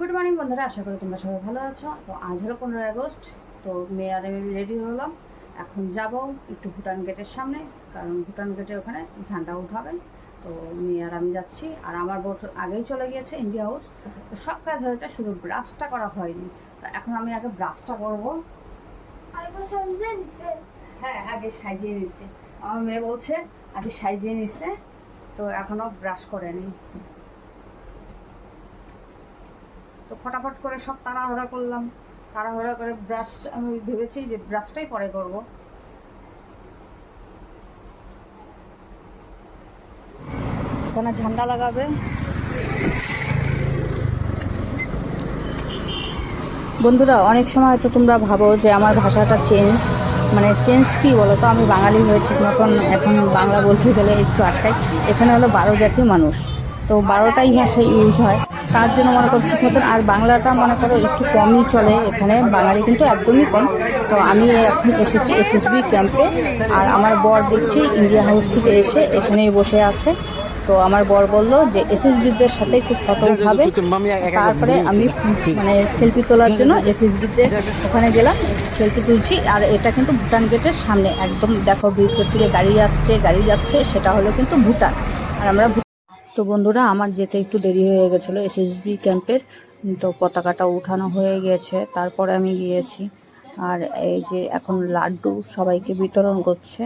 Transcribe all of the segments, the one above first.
Good morning বন্ধুরা, আশা করি তোমরা সবাই ভালো আছো। তো আজ হলো 15 আগস্ট। তো মেয়ে আর আমি রেডি হলাম, এখন যাব একটু ভুটান গেটের সামনে, কারণ ভুটান গেটে ওখানে ঝান্ডা উঠাবেন। তো মেয়ে আর আমি যাচ্ছি, আর আমার বর আগেই চলে গিয়েছে ইন্ডিয়া হাউস। তো সব কাজ হয়েছে, শুধু ব্রাশটা করা হয়নি। তো এখন আমি আগে ব্রাশটা করবো। হ্যাঁ, আগে সাজিয়ে নিচ্ছে। আমার মেয়ে বলছে আগে সাজিয়ে নিচ্ছে, তো এখনও ব্রাশ করেনি। তো ফটাফট করে সব তাড়াহুড়া করলাম, তাড়াহুড়া করে ব্রাশ, আমি ভেবেছি যে ব্রাশটাই পরে করব। ওখানে ঝান্ডা লাগাবে। বন্ধুরা, অনেক সময় হয়তো তোমরা ভাবো যে আমার ভাষাটা চেঞ্জ কি বলো তো, আমি বাঙালি হয়েছি মতন এখন বাংলা বলতে গেলে একটু আটকাই। এখানে হলো 12 জাতীয় মানুষ, তো 12টাই ভাষা ইউজ হয়, তার জন্য মনে করো ঠিক মতন। আর বাংলাটা মনে করো একটু কমই চলে এখানে, বাঙালি কিন্তু একদমই কম। তো আমি এখন এসেছি এসএসবি ক্যাম্পে, আর আমার বর দেখছি ইন্ডিয়া হাউস থেকে এসে এখানেই বসে আছে। তো আমার বর বললো যে এসএসবিদের সাথে একটু ফটো উঠাবে, তারপরে আমি মানে সেলফি তোলার জন্য এসএসবিতে ওখানে গেলাম, সেলফি তুলছি। আর এটা কিন্তু ভুটান গেটের সামনে একদম, দেখো ভিতর থেকে গাড়ি আসছে গাড়ি যাচ্ছে, সেটা হলো কিন্তু ভুটান। আর আমরা তো বন্ধুরা, আমার যেতে একটু দেরি হয়ে গেছিলো এসএসবি ক্যাম্পের। তো পতাকাটা উঠানো হয়ে গেছে, তারপরে আমি গিয়েছি। আর এই যে এখন লাড্ডু সবাইকে বিতরণ করছে।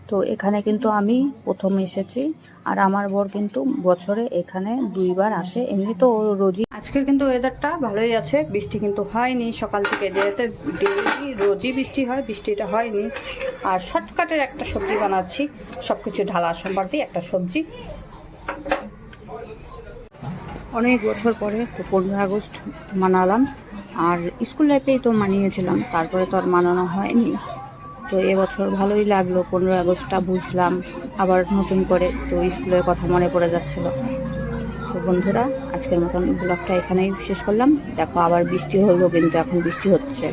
তো এখানে কিন্তু আমি প্রথম এসেছি, আর আমার বর কিন্তু বছরে এখানে 2বার আসে। এমনি তো রোজই। আজকের কিন্তু ওয়েদারটা ভালোই আছে, বৃষ্টি কিন্তু হয়নি সকাল থেকে, যেহেতু ডেইলি রোজই বৃষ্টি হয়, বৃষ্টিটা হয়নি। আর শর্টকাটের একটা সবজি বানাচ্ছি, সব কিছু ঢালা সম্পার দিয়ে একটা সবজি। অনেক বছর পরে তো 15 আগস্ট মানালাম, আর স্কুল লাইফেই তো মানিয়েছিলাম, তারপরে তো আর মানানো হয়নি। তো এবছর ভালোই লাগলো, 15 আগস্টটা বুঝলাম আবার নতুন করে। তো স্কুলের কথা মনে পড়ে যাচ্ছিল। তো বন্ধুরা, আজকের মতন ব্লগটা এখানেই শেষ করলাম। দেখো আবার বৃষ্টি হলো, কিন্তু এখন বৃষ্টি হচ্ছে।